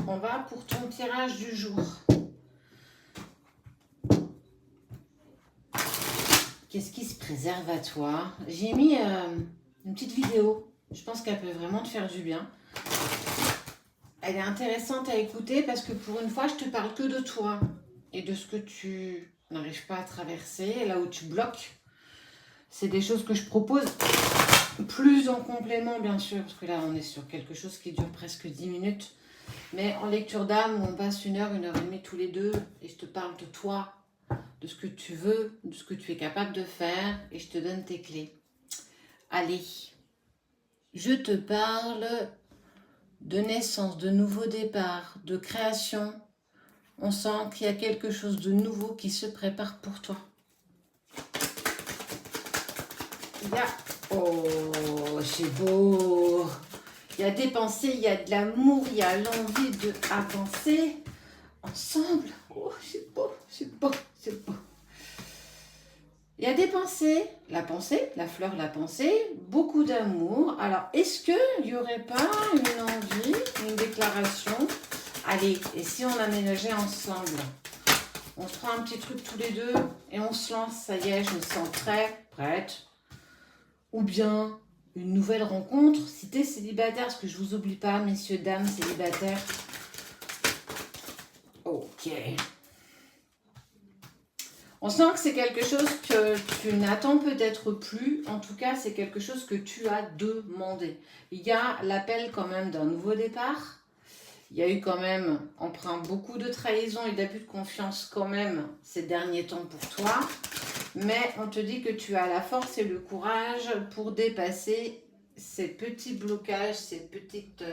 On va pour ton tirage du jour. Qu'est-ce qui se préserve à toi? J'ai mis une petite vidéo. Je pense qu'elle peut vraiment te faire du bien. Elle est intéressante à écouter parce que pour une fois, je te parle que de toi et de ce que tu n'arrives pas à traverser, là où tu bloques. C'est des choses que je propose plus en complément, bien sûr, parce que là, on est sur quelque chose qui dure presque 10 minutes. Mais en lecture d'âme, où on passe 1 heure, 1h30 tous les deux, et je te parle de toi, de ce que tu veux, de ce que tu es capable de faire, et je te donne tes clés. Allez, je te parle de naissance, de nouveau départ, de création. On sent qu'il y a quelque chose de nouveau qui se prépare pour toi. Il y a... Oh, c'est beau! Il y a des pensées, il y a de l'amour, il y a l'envie d'avancer ensemble. Oh, c'est beau, c'est beau, c'est beau. Il y a des pensées, la fleur, la pensée, beaucoup d'amour. Alors, est-ce qu'il n'y aurait pas une envie, une déclaration? Allez, et si on aménageait ensemble? On se prend un petit truc tous les deux et on se lance. Ça y est, je me sens prête. Ou bien une nouvelle rencontre. Si tu es célibataire, parce que je ne vous oublie pas, messieurs, dames, célibataires. Ok. On sent que c'est quelque chose que tu n'attends peut-être plus. En tout cas, c'est quelque chose que tu as demandé. Il y a l'appel quand même d'un nouveau départ. Il y a eu quand même, emprunt, beaucoup de trahison et d'abus de confiance quand même ces derniers temps pour toi. Mais on te dit que tu as la force et le courage pour dépasser ces petits blocages, ces petites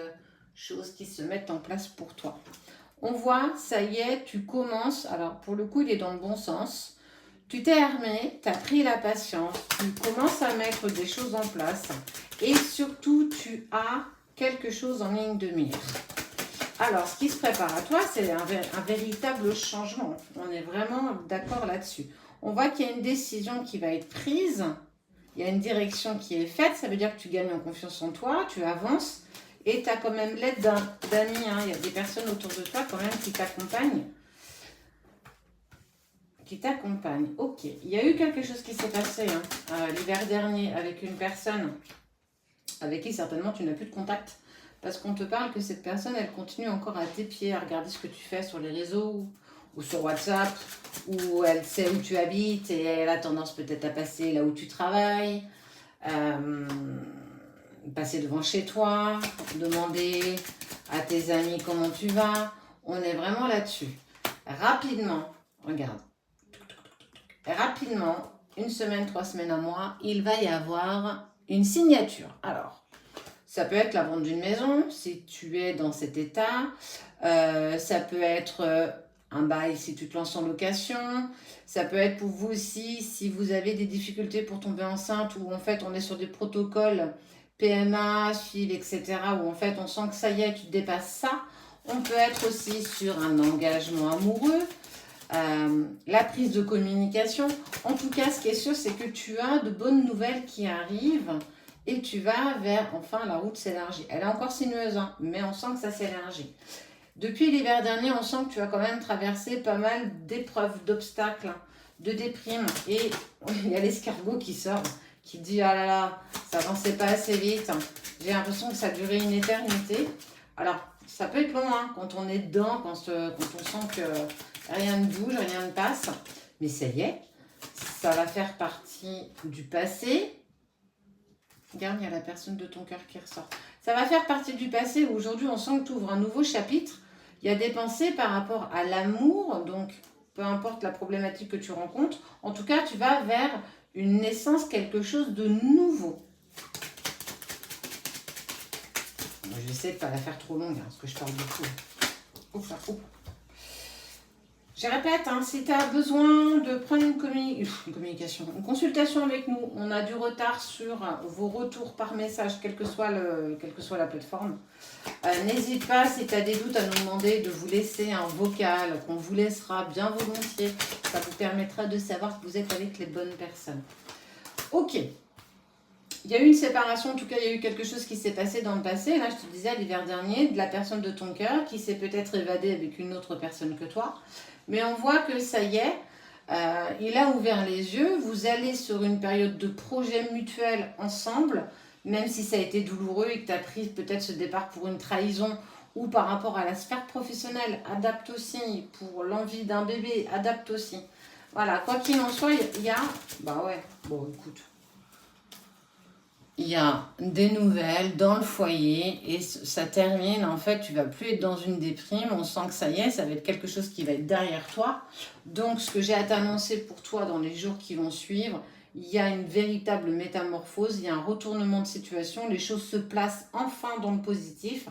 choses qui se mettent en place pour toi. On voit, ça y est, tu commences. Alors, pour le coup, il est dans le bon sens. Tu t'es armé, tu as pris la patience, tu commences à mettre des choses en place. Et surtout, tu as quelque chose en ligne de mire. Alors, ce qui se prépare à toi, c'est un véritable changement. On est vraiment d'accord là-dessus. On voit qu'il y a une décision qui va être prise. Il y a une direction qui est faite. Ça veut dire que tu gagnes en confiance en toi, tu avances. Et tu as quand même l'aide d'amis. Hein. Il y a des personnes autour de toi quand même qui t'accompagnent. Ok. Il y a eu quelque chose qui s'est passé l'hiver dernier avec une personne avec qui certainement tu n'as plus de contact. Parce qu'on te parle que cette personne, elle continue encore à t'épier, à regarder ce que tu fais sur les réseaux ou sur WhatsApp, où elle sait où tu habites et elle a tendance peut-être à passer là où tu travailles, passer devant chez toi, demander à tes amis comment tu vas. On est vraiment là-dessus. Rapidement, regarde. Rapidement, 1 semaine, 3 semaines, 1 mois, il va y avoir une signature. Alors, ça peut être la vente d'une maison, si tu es dans cet état. Ça peut être un bail si tu te lances en location. Ça peut être pour vous aussi, si vous avez des difficultés pour tomber enceinte, où en fait on est sur des protocoles PMA, FIV, etc. Où en fait on sent que ça y est, tu dépasses ça. On peut être aussi sur un engagement amoureux. La prise de communication. En tout cas, ce qui est sûr, c'est que tu as de bonnes nouvelles qui arrivent. Et tu vas vers, enfin, la route s'élargit. Elle est encore sinueuse, hein, mais on sent que ça s'élargit. Depuis l'hiver dernier, on sent que tu as quand même traversé pas mal d'épreuves, d'obstacles, hein, de déprimes. Et il y a l'escargot qui sort, qui dit « Ah là là, ça avançait pas assez vite. J'ai l'impression que ça a duré une éternité. » Alors, ça peut être long hein, quand on est dedans, quand on sent que rien ne bouge, rien ne passe. Mais ça y est, ça va faire partie du passé. Regarde, il y a la personne de ton cœur qui ressort. Ça va faire partie du passé où aujourd'hui on sent que tu ouvres un nouveau chapitre. Il y a des pensées par rapport à l'amour, donc peu importe la problématique que tu rencontres. En tout cas, tu vas vers une naissance, quelque chose de nouveau. Moi, je vais essayer de ne pas la faire trop longue, hein, parce que je parle beaucoup. Ouf, là, ouf. Je répète, hein, si tu as besoin de prendre une communication, une consultation avec nous, on a du retard sur vos retours par message, quelle que soit la plateforme. N'hésite pas, si tu as des doutes, à nous demander de vous laisser un vocal, qu'on vous laissera bien volontiers. Ça vous permettra de savoir que vous êtes avec les bonnes personnes. Ok. il y a eu une séparation, en tout cas, il y a eu quelque chose qui s'est passé dans le passé. Là, je te disais, l'hiver dernier, de la personne de ton cœur qui s'est peut-être évadée avec une autre personne que toi. Mais on voit que ça y est, il a ouvert les yeux. Vous allez sur une période de projet mutuel ensemble, même si ça a été douloureux et que tu as pris peut-être ce départ pour une trahison ou par rapport à la sphère professionnelle, adapte aussi. Pour l'envie d'un bébé, adapte aussi. Voilà, quoi qu'il en soit, il y a... Bah ouais, bon, écoute. Il y a des nouvelles dans le foyer et ça termine. En fait, tu vas plus être dans une déprime. On sent que ça y est, ça va être quelque chose qui va être derrière toi. Donc, ce que j'ai à t'annoncer pour toi dans les jours qui vont suivre, il y a une véritable métamorphose, il y a un retournement de situation. Les choses se placent enfin dans le positif.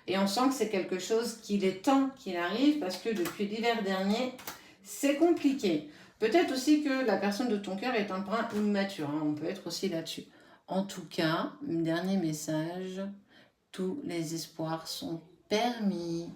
Et on sent que c'est quelque chose qu'il est temps qu'il arrive parce que depuis l'hiver dernier, c'est compliqué. Peut-être aussi que la personne de ton cœur est un brin immature. On peut être aussi là-dessus. En tout cas, dernier message, tous les espoirs sont permis.